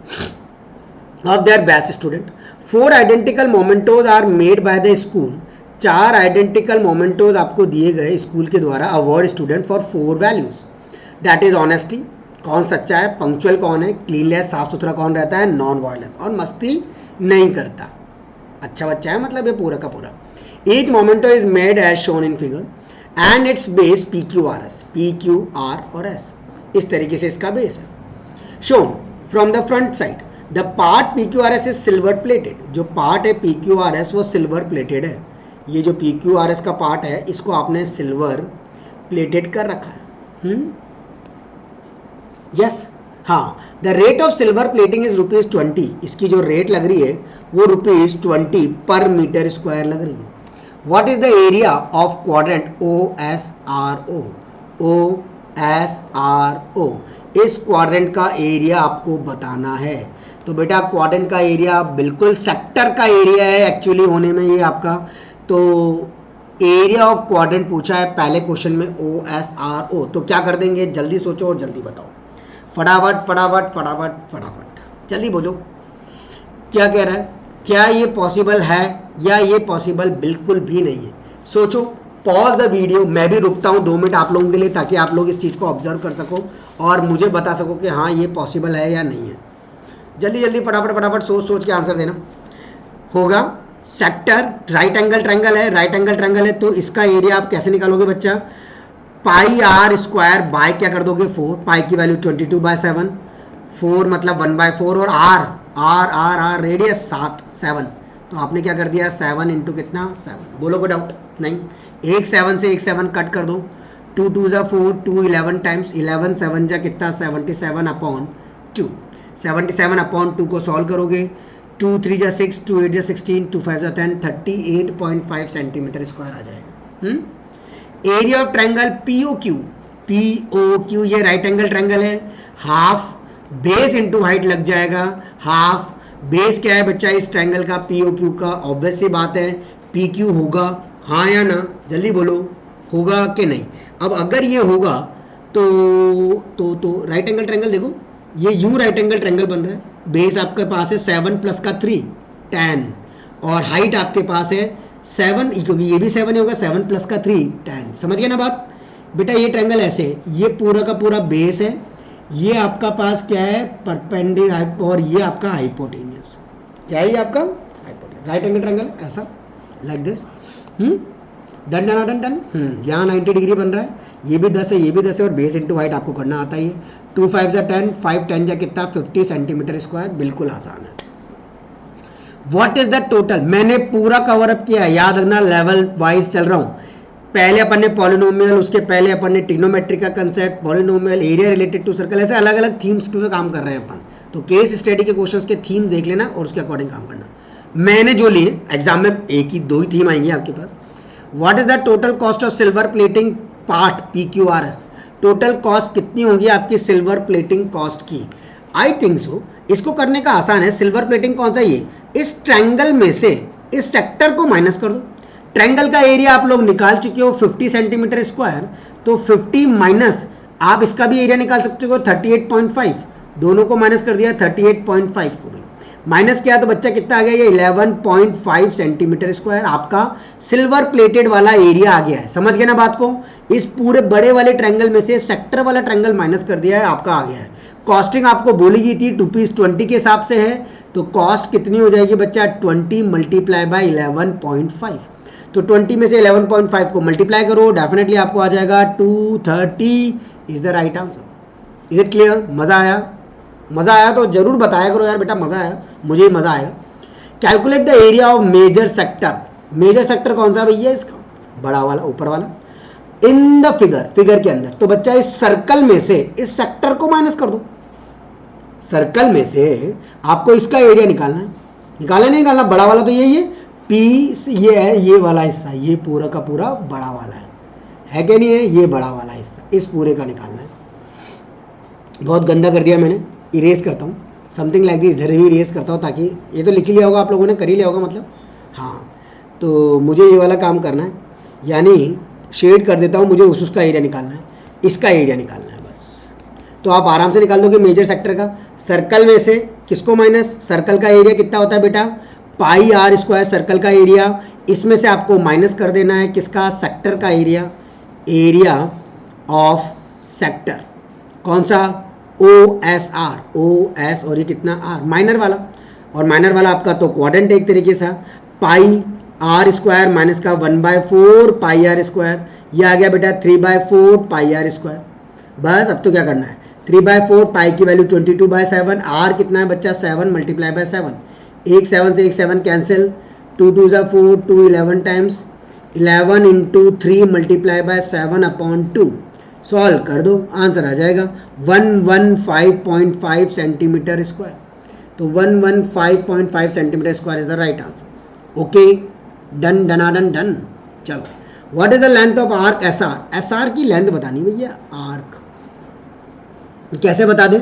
of their best student. 4 identical mementos are made by the school, 4 identical mementos आपको दिए गए स्कूल के द्वारा। Award student for 4 values, that is honesty, कौन सच्चा है, पंक्चुअल कौन है, क्लीनलेस साफ सुथरा कौन रहता है, नॉन वायलेंस और मस्ती नहीं करता, अच्छा बच्चा है मतलब ये पूरा का पूरा। Each memento is made as shown in figure and its base PQRS, PQR और S, इस तरीके से इसका बेस है। Shown from the front side, the part PQRS is silver plated, जो पार्ट है PQRS वो सिल्वर प्लेटेड है। ये जो PQRS का पार्ट है इसको आपने सिल्वर प्लेटेड कर रखा है। यस हाँ, the rate of silver plating is ₹20, इसकी जो रेट लग रही है वो ₹20 पर मीटर स्क्वायर लग रही है। What is the area of quadrant OSRO, OSRO, इस क्वाड्रेंट का एरिया आपको बताना है। तो बेटा क्वाड्रेंट का एरिया बिल्कुल सेक्टर का एरिया है एक्चुअली होने में ये आपका, तो एरिया ऑफ क्वाड्रेंट पूछा है पहले क्वेश्चन में OSRO, तो क्या कर देंगे, जल्दी सोचो और जल्दी बताओ, फटाफट फटाफट फटाफट फटाफट जल्दी बोलो क्या कह रहा है। क्या ये पॉसिबल है या ये पॉसिबल बिल्कुल भी नहीं है। सोचो, पॉज द वीडियो, मैं भी रुकता हूँ 2 मिनट आप लोगों के लिए ताकि आप लोग इस चीज़ को ऑब्जर्व कर सको और मुझे बता सको कि हाँ ये पॉसिबल है या नहीं है। जल्दी जल्दी फटाफट फटाफट सोच सोच के आंसर देना होगा। सेक्टर राइट एंगल ट्रायंगल है, राइट एंगल ट्रायंगल है तो इसका एरिया आप कैसे निकालोगे बच्चा, पाई आर स्क्वायर बाय क्या कर दोगे 4, पाई की वैल्यू 22/7, 4 मतलब 1/4 और r r r r radius 7 तो आपने क्या कर दिया 7 इंटू कितना 7। बोलो कोई डाउट नहीं, एक 7 से एक 7 कट कर दो, 2 2 जा 4, 2 11 टाइम्स 11 7 जा कितना 77/2, 77/2 को सॉल्व करोगे, 2 3 जा 6, 2 8 जा 16, 2 5 जा 10, 38.5 सेंटीमीटर स्क्वायर आ जाएगा। एरिया ऑफ ट्रायंगल POQ, ये राइट एंगल ट्रायंगल है, हाफ बेस इंटू हाइट लग जाएगा। हाफ बेस क्या है बच्चा इस ट्रायंगल का, POQ का, ऑब्वियस सी बात है PQ होगा, हाँ या ना, जल्दी बोलो होगा कि नहीं। अब अगर ये होगा तो राइट एंगल ट्रायंगल देखो, ये यू राइट एंगल ट्रायंगल बन रहा है, बेस आपके पास है 7 प्लस का 3 10 और हाइट आपके पास है 7, क्योंकि ये भी 7 ही होगा, 7 प्लस का 3 10, समझ गया ना बात बेटा। ये ट्रायंगल ऐसे, ये पूरा का पूरा बेस है, ये आपका पास क्या है परपेंडिकुलर और ये आपका हाइपोटेनियस, क्या है ये आपका हाइपोटेनियस राइट एंगल ट्रायंगल ऐसा like this. Done done done done. यहाँ 90 डिग्री बन रहा है, ये भी 10 है, ये भी 10 है, और बेस इंटू हाइट आपको करना आता ही है। 2 5 जा 10, 5 10 जा कितना 50 सेंटीमीटर स्क्वायर, बिल्कुल आसान है। व्हाट इज द टोटल, मैंने पूरा कवर अप किया है, याद रखना लेवल वाइज चल रहा हूँ। पहले अपन ने पॉलिनोमियल, उसके पहले अपन ने ट्रिग्नोमेट्री का concept, polynomial, area related to circle, ऐसे अलग अलग थीम्स पे काम कर रहे हैं अपन। तो केस स्टडी के क्वेश्चंस के थीम देख लेना और उसके अकॉर्डिंग काम करना। मैंने जो लिए एग्जाम में एक ही 2 ही थीम आएंगी आपके पास। What is the total cost of silver plating part PQRS, total cost कितनी होगी आपकी सिल्वर प्लेटिंग कॉस्ट की? आई थिंक सो इसको करने का आसान है। सिल्वर प्लेटिंग कौन सा, ये इस ट्रायंगल में से इस सेक्टर को माइनस कर दो। ट्रायंगल का एरिया आप लोग निकाल चुके हो 50 सेंटीमीटर स्क्वायर, तो 50 माइनस आप इसका भी एरिया निकाल सकते हो 38.5, दोनों को माइनस कर दिया 38.5 को भी माइनस किया तो बच्चा कितना आ गया, ये 11.5 सेंटीमीटर स्क्वायर आपका सिल्वर प्लेटेड वाला एरिया आ गया है। समझ गए ना बात को? इस पूरे बड़े वाले ट्रायंगल में से सेक्टर वाला ट्रायंगल माइनस कर दिया है, आपका आ गया है। कॉस्टिंग आपको बोली गई थी ₹20 के हिसाब से है, तो कॉस्ट कितनी हो जाएगी बच्चा 20 मल्टीप्लाई बाय 11.5, तो 20 में से 11.5 को मल्टीप्लाई करो, डेफिनेटली आपको आ जाएगा 230 is the right answer. Is it clear? मजा आया? मजा आया तो जरूर बताया करो यार बेटा, मजा आया, मुझे मजा आएगा। Calculate the area of major sector, major sector कौन सा भैया इसका, बड़ा वाला ऊपर वाला, इन द फिगर, फिगर के अंदर। तो बच्चा इस सर्कल में से इस सेक्टर को माइनस कर दो, सर्कल में से आपको इसका एरिया निकालना है, निकालना नहीं निकालना, बड़ा वाला तो यही है, पी ये है, ये वाला हिस्सा, ये पूरा का पूरा बड़ा वाला है कि नहीं है, ये बड़ा वाला हिस्सा, इस पूरे का निकालना है। बहुत गंदा कर दिया मैंने, इरेज करता हूँ, समथिंग लाइक दिस, इधर भी इरेज करता हूँ, ताकि ये तो लिख ही लिया होगा आप लोगों ने, कर ही लिया होगा मतलब, हाँ। तो मुझे ये वाला काम करना है, यानी शेड कर देता हूँ, मुझे उसका एरिया निकालना है, इसका एरिया निकालना है बस। तो आप आराम से निकाल दोगे मेजर सेक्टर का। सर्कल में से किसको माइनस, सर्कल का एरिया कितना होता है बेटा, पाई आर स्क्वायर सर्कल का एरिया, इसमें से आपको माइनस कर देना है किसका, सेक्टर का एरिया, एरिया ऑफ सेक्टर कौन सा, OSR, OS, और ये कितना R, माइनर वाला, और माइनर वाला आपका तो क्वाड्रेंट एक तरीके से पाई आर स्क्वायर माइनस का 1/4 पाई आर स्क्वायर, ये आ गया बेटा 3/4 पाई आर स्क्वायर। बस अब तो क्या करना है, 3/4 पाई की वैल्यू 22/7, आर कितना है बच्चा 7 मल्टीप्लाई बाय 7, एक 7 से एक 7 कैंसिल, 2 2 जा 4, 2 11 times 11 into 3 multiply by 7/2, solve कर दो, आंसर आ जाएगा 115.5 सेंटीमीटर स्क्वायर। तो 115.5 centimetre square is the right answer. Okay, done डनाडन डन। चलो, what is the length of arc SR, SR की लेंथ बतानी भैया, आर्क कैसे बता दें,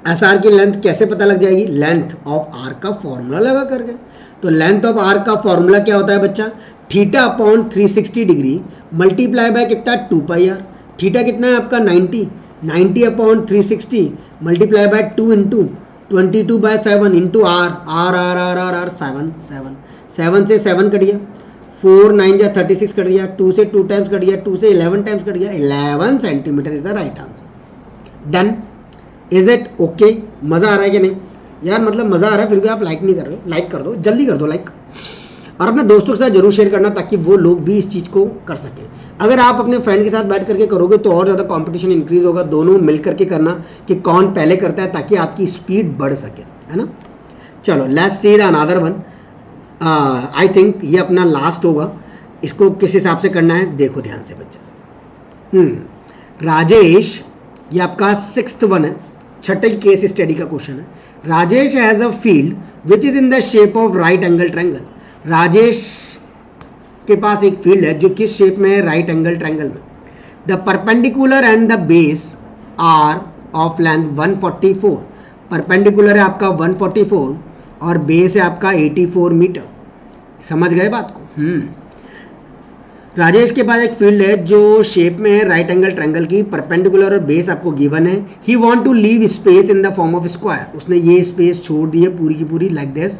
SR की लेंथ कैसे पता लग जाएगी, लेंथ ऑफ आर्क का फॉर्मूला लगा करके। तो लेंथ ऑफ आर्क का फॉर्मूला क्या होता है बच्चा, θ/360 डिग्री मल्टीप्लाई बाय कितना 2 पाई आर, थीटा कितना है आपका 90/360 multiply by 2 into 22/7 into r 7 से 7 कट गया, 4 9 जा 36 कट गया, 2 से 2 टाइम्स कट गया, 2 से 11 टाइम्स कट गया, 11 centimetre is the right answer. Done, is it okay? मज़ा आ रहा है कि नहीं यार, मतलब मज़ा आ रहा है, फिर भी आप लाइक नहीं कर रहे हो, लाइक कर दो, जल्दी कर दो लाइक, और अपने दोस्तों के साथ जरूर शेयर करना ताकि वो लोग भी इस चीज़ को कर सकें। अगर आप अपने फ्रेंड के साथ बैठ करके करोगे तो और ज़्यादा कंपटीशन इंक्रीज होगा, दोनों मिल करके करना कि कौन पहले करता है, ताकि आपकी स्पीड बढ़ सके, है ना। चलो, let's see the another one. I think ये अपना लास्ट होगा, इसको किस हिसाब से करना है देखो ध्यान से बच्चा। राजेश, ये आपका 6th वन है, छठे केस स्टडी का क्वेश्चन है। Rajesh has a field which is in the shape of right angle triangle. Rajesh के पास एक फील्ड है जो किस शेप में है, राइट एंगल ट्रायंगल में। The perpendicular and the base are of length 144, perpendicular है आपका 144 और बेस है आपका 84 मीटर। समझ गए बात को? राजेश के पास एक फील्ड है जो शेप में है राइट एंगल ट्रायंगल की, परपेंडिकुलर और बेस आपको गिवन है। He want to leave space in the form of square, उसने ये स्पेस छोड़ दी है पूरी की पूरी like this.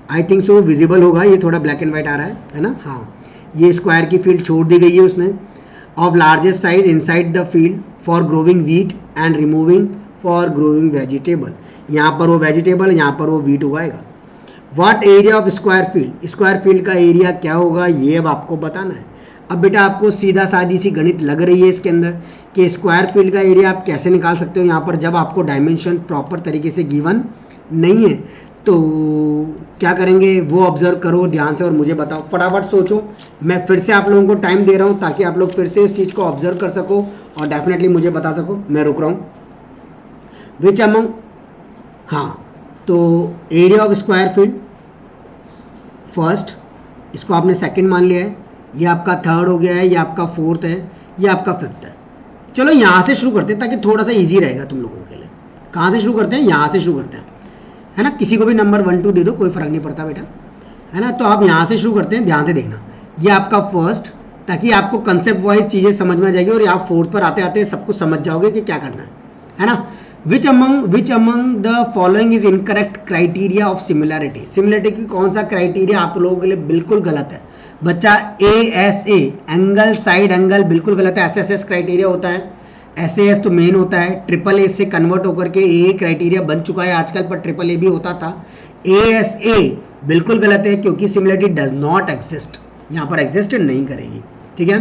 I think so visible होगा, ये थोड़ा ब्लैक एंड वाइट आ रहा है ना, हाँ। ये स्क्वायर की फील्ड छोड़ दी गई है उसने, of largest size inside the field for growing wheat and removing for growing vegetable. यहाँ पर वो वेजिटेबल, यहाँ पर वो व्हीट उगाएगा। What area of square field, square field का एरिया क्या होगा ये अब आपको बताना है। अब बेटा आपको सीधा सादी सी गणित लग रही है इसके अंदर कि स्क्वायर फील्ड का एरिया आप कैसे निकाल सकते हो यहाँ पर, जब आपको डायमेंशन प्रॉपर तरीके से गिवन नहीं है। तो क्या करेंगे वो ऑब्जर्व करो ध्यान से और मुझे बताओ, फटाफट सोचो। मैं फिर से आप लोगों को टाइम दे रहा हूँ ताकि आप लोग फिर से इस चीज़ को ऑब्जर्व कर सको और डेफिनेटली मुझे बता सको। मैं रुक रहा हूँ। विच अमंग, हाँ, तो area of square field first, इसको आपने सेकंड मान लिया है, ये आपका थर्ड हो गया है, ये आपका फोर्थ है, ये आपका फिफ्थ है। चलो यहाँ से शुरू करते हैं ताकि थोड़ा सा इजी रहेगा तुम लोगों के लिए। कहाँ से शुरू करते हैं? यहाँ से शुरू करते हैं, है ना। किसी को भी नंबर 1 2 दे दो, कोई फर्क नहीं पड़ता बेटा, है ना। तो आप यहाँ से शुरू करते हैं, ध्यान से देखना। ये आपका फर्स्ट, ताकि आपको कंसेप्ट वाइज चीज़ें समझ में आ जाएगी और आप फोर्थ पर आते आते सब कुछ समझ जाओगे कि क्या करना है ना। Which among the following is incorrect criteria of similarity. Similarity की कौन सा क्राइटेरिया आप लोगों के लिए बिल्कुल गलत है बच्चा? ASA एंगल, साइड एंगल, बिल्कुल गलत है। SSS क्राइटेरिया होता है, SAS तो मेन होता है, AAA से कन्वर्ट होकर के AA क्राइटेरिया बन चुका है आजकल, पर AAA भी होता था। ASA बिल्कुल गलत है क्योंकि सिमिलरिटी डज नॉट एग्जिस्ट, यहाँ पर एग्जिस्ट नहीं करेगी, ठीक है।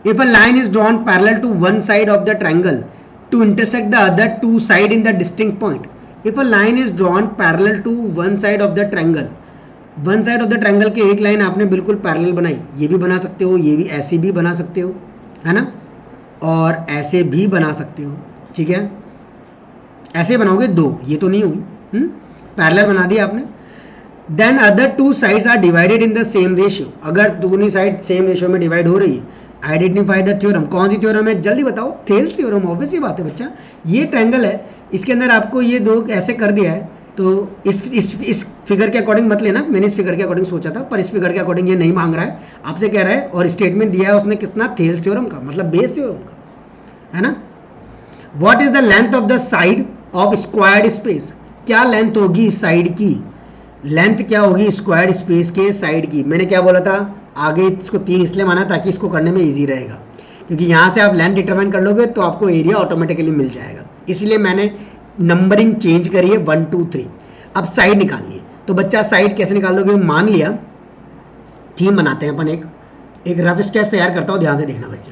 If a line is drawn parallel to one side of the triangle to intersect the other two side in the distinct point. If a line is drawn parallel to one side of the triangle, one side of the triangle के एक line आपने बिल्कुल parallel बनाई, ये भी बना सकते हो, ये भी ऐसे भी बना सकते हो, है ना, और ऐसे भी बना सकते हो, ठीक है। ऐसे बनाओगे दो, ये तो नहीं होगी, पैरेलल बना दिया आपने। Then other two sides are divided in the same ratio, अगर दोनों साइड सेम रेशियो में डिवाइड हो रही है। आइडेंटिफाई द थ्योरम, कौन सी थ्योरम है जल्दी बताओ? थेल्स थ्योरम, ऑब्वियस ही बात है बच्चा। ये ट्रायंगल है, इसके अंदर आपको ये दो ऐसे कर दिया है, तो इस फिगर के अकॉर्डिंग मत लेना, मैंने इस फिगर के अकॉर्डिंग सोचा था, पर इस फिगर के अकॉर्डिंग ये नहीं मांग रहा है, आपसे कह रहा है और स्टेटमेंट दिया है उसने कितना? थेल्स थ्योरम का, मतलब बेस थ्योरम का, है ना। What is the length of the side of squared space? क्या लेंथ होगी साइड की? लेंथ क्या होगी स्क्वायर्ड स्पेस के साइड की? मैंने क्या बोला था? आगे इसको 3 इसलिए माना ताकि इसको करने में इजी रहेगा, क्योंकि यहाँ से आप लेंथ डिटरमाइन कर लोगे तो आपको एरिया ऑटोमेटिकली मिल जाएगा, इसलिए मैंने नंबरिंग चेंज करी है 1 2 3। अब साइड निकालनी है, तो बच्चा साइड कैसे निकाल दोगे? मान लिया थीम बनाते हैं अपन, एक रफ स्केच तैयार करता हूँ, ध्यान से देखना बच्चा।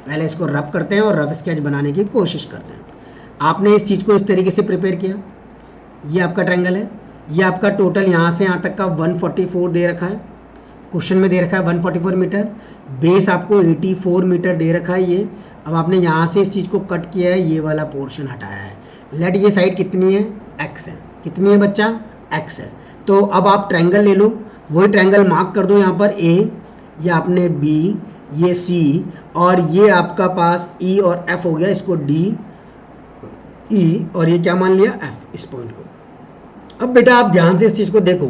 पहले इसको रफ करते हैं और रफ स्केच बनाने की कोशिश करते हैं। आपने इस चीज़ को इस तरीके से प्रिपेयर किया, ये आपका ट्रायंगल है, ये आपका टोटल यहाँ से यहाँ तक का 144 दे रखा है, क्वेश्चन में दे रखा है 144 मीटर, बेस आपको 84 मीटर दे रखा है ये। अब आपने यहाँ से इस चीज़ को कट किया है, ये वाला पोर्शन हटाया है। लेट ये साइड कितनी है? x है। कितनी है बच्चा? x है। तो अब आप ट्रायंगल ले लो, वही ट्रायंगल मार्क कर दो यहाँ पर A, ये आपने B, ये C, और ये आपका पास E और F हो गया, इसको D E और ये क्या मान लिया? F, इस पॉइंट को। अब बेटा आप ध्यान से इस चीज़ को देखो,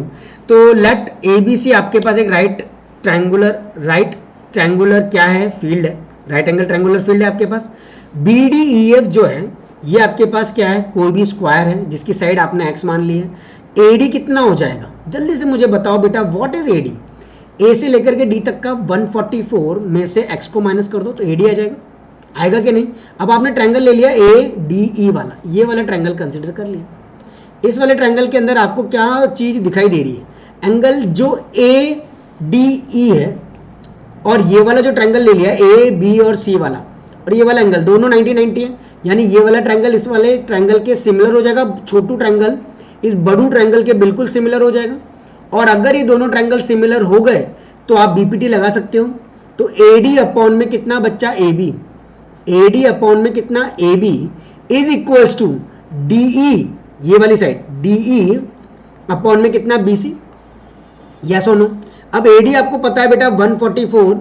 तो लेट ABC आपके पास एक राइट ट्रायंगुलर क्या है? फील्ड है, राइट एंगल ट्रायंगुलर फील्ड है आपके पास। BDEF जो है ये आपके पास क्या है? कोई भी स्क्वायर है जिसकी साइड आपने x मान ली है। AD कितना हो जाएगा? जल्दी से मुझे बताओ बेटा, व्हाट इज AD? A से लेकर के D तक का 144 में से x को माइनस कर दो तो AD आ जाएगा, आएगा कि नहीं? अब आपने ट्रायंगल ले लिया ADE वाला, ये वाला ट्रायंगल कंसिडर कर लिया। इस वाले ट्रायंगल के अंदर आपको क्या चीज दिखाई दे रही है? एंगल जो ADE है, और ये वाला जो ट्रायंगल ले लिया AB और C वाला, और ये वाला एंगल दोनों 90-90 है, यानी ये वाला ट्रायंगल इस वाले ट्रायंगल के सिमिलर हो जाएगा। छोटू ट्रायंगल इस बड़ू ट्रायंगल के बिल्कुल सिमिलर हो जाएगा। और अगर ये दोनों ट्रायंगल सिमिलर हो गए तो आप BPT लगा सकते हो। तो AD अपॉन में कितना बच्चा? AB, AD अपॉन में कितना? AB is equals to DE, ये वाली साइड DE अपॉन में कितना? BC, यस और नो। अब AD आपको पता है बेटा 144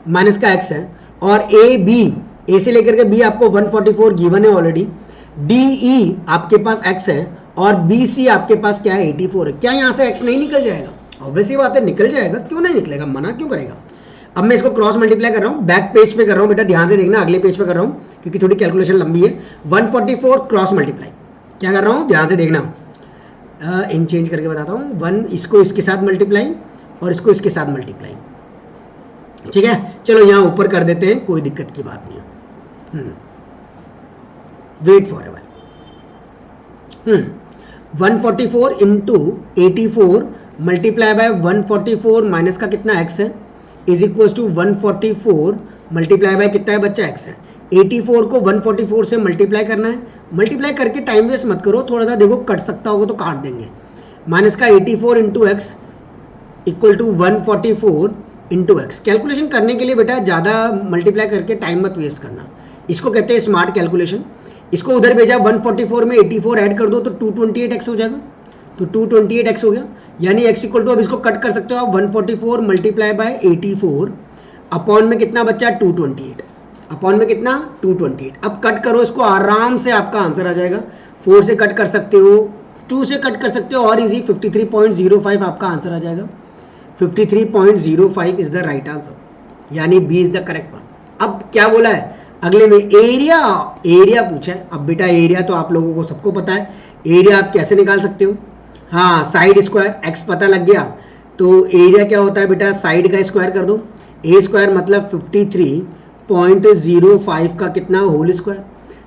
माइनस का x है, और AB, A से लेकर के B आपको 144 गिवन है ऑलरेडी। DE आपके पास x है और BC आपके पास क्या है? 84 है। क्या यहाँ से x नहीं निकल जाएगा? ऑब्वियसली बात है निकल जाएगा, क्यों नहीं निकलेगा, मना क्यों करेगा? अब मैं इसको क्रॉस मल्टीप्लाई कर रहा हूँ, बैक पेज पे कर रहा हूँ बेटा, ध्यान से देखना, अगले पेज पे कर रहा हूँ क्योंकि थोड़ी कैलकुलेशन लंबी है। 144 क्रॉस मल्टीप्लाई क्या कर रहा हूँ? ध्यान से देखना, इन चेंज करके बताता हूँ। 1 इसको इसके साथ मल्टीप्लाई और इसको इसके साथ मल्टीप्लाई, ठीक है। चलो यहाँ ऊपर कर देते हैं, कोई दिक्कत की बात नहीं है। Wait forever. 144 into 84 multiply by 144 minus का कितना x है? Is equal to 144 multiply by कितना है बच्चा x है। 84 को 144 से मल्टीप्लाई करना है, मल्टीप्लाई करके टाइम वेस्ट मत करो, थोड़ा सा देखो कट सकता होगा तो काट देंगे। माइनस का 84 into x equal to 144 into x. Calculation करने के लिए बेटा ज़्यादा मल्टीप्लाई करके टाइम मत वेस्ट करना, इसको कहते हैं स्मार्ट कैलकुलेशन। इसको उधर भेजा 144 में 84 ऐड कर दो तो 228x हो जाएगा, तो 228x हो गया। यानी x इक्वल टू, अब इसको कट कर सकते हो आप, 144 मल्टीप्लाई बाय 84 अपॉन में कितना बच्चा 228, अपॉन में कितना 228। अब कट करो इसको, आराम से आपका आंसर आ जाएगा। 4 से कट कर सकते हो, 2 से कट कर सकते हो, और इजी 53.05 आपका आंसर आ जाएगा। 53.05 इज द राइट आंसर, यानी B is the correct one. अब क्या बोला है अगले में, एरिया, एरिया पूछा है। अब बेटा एरिया तो आप लोगों को सबको पता है, एरिया आप कैसे निकाल सकते हो, हाँ साइड स्क्वायर, एक्स पता लग गया तो एरिया क्या होता है बेटा, साइड का स्क्वायर कर दो। ए स्क्वायर मतलब 53.05 का कितना होल स्क्वायर,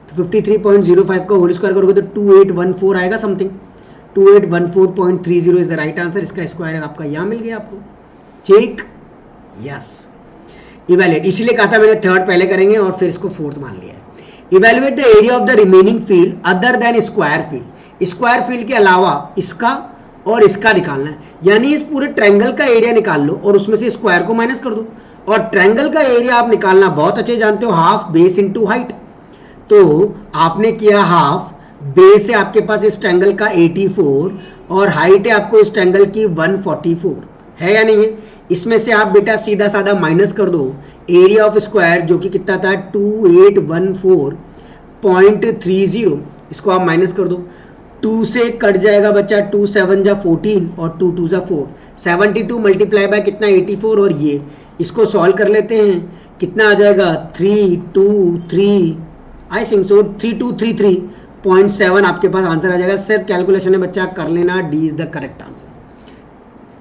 तो 53.05 का होल स्क्वायर करोगे तो 2814 आएगा something, 2814.30 is the right answer. इसका स्क्वायर आपका यहाँ मिल गया आपको, चेक, यस। इवैल्यूएट, इसीलिए कहा था मैंने थर्ड पहले करेंगे और फिर इसको फोर्थ मान लिया है। Evaluate the area of the remaining field other than square field, square field के अलावा इसका और इसका निकालना है। यानी इस पूरे ट्रायंगल का एरिया निकाल लो और उसमें से स्क्वायर को माइनस कर दो। और ट्रायंगल का एरिया आप निकालना बहुत अच्छे जानते हो, हाफ बेस इनटू हाइट। तो आपने किया हाफ, बेस है आपके पास इस ट्रायंगल का 84 और हाइट है आपको इस ट्रायंगल की 144, है या नहीं है। इसमें से आप बेटा सीधा साधा माइनस कर दो एरिया ऑफ स्क्वायर जो कि कितना था 2814.30, इसको आप माइनस कर दो। 2 से कट जाएगा बच्चा, 2 7 जा 14 और 2 2 जा 4, 72 मल्टीप्लाई बाय कितना 84, और ये इसको सॉल्व कर लेते हैं, कितना आ जाएगा 323 आई थिंक सो 3233.7 आपके पास आंसर आ जाएगा। सिर्फ कैलकुलेशन है बच्चा, कर लेना, D is the correct answer.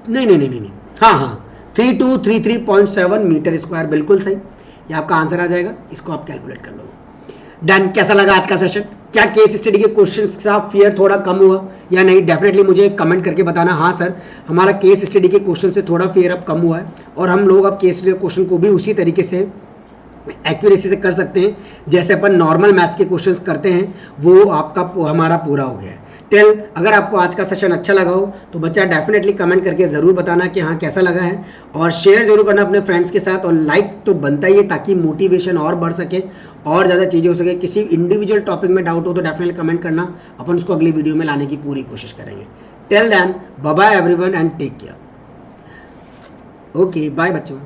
नहीं, हाँ 3233.7 मीटर स्क्वायर, बिल्कुल सही, ये आपका आंसर आ जाएगा। इसको आप कैलकुलेट कर लो। डन। कैसा लगा आज का सेशन, क्या केस स्टडी के क्वेश्चंस का फियर थोड़ा कम हुआ या नहीं, डेफिनेटली मुझे कमेंट करके बताना। हाँ सर, हमारा केस स्टडी के क्वेश्चन से थोड़ा फियर अब कम हुआ है और हम लोग अब केस स्टडी के क्वेश्चन को भी उसी तरीके से एक्यूरेसी से कर सकते हैं जैसे अपन नॉर्मल मैथ्स के क्वेश्चंस करते हैं, वो आपका हमारा पूरा हो गया है। टेल, अगर आपको आज का सेशन अच्छा लगा हो तो बच्चा डेफिनेटली कमेंट करके ज़रूर बताना कि हाँ कैसा लगा है, और शेयर ज़रूर करना अपने फ्रेंड्स के साथ, और लाइक तो बनता ही है ताकि मोटिवेशन और बढ़ सके और ज़्यादा चीज़ें हो सके। किसी इंडिविजुअल टॉपिक में डाउट हो तो डेफिनेटली कमेंट करना, अपन उसको अगली वीडियो में लाने की पूरी कोशिश करेंगे। Till then bye bye everyone and take care. Okay bye बच्चों।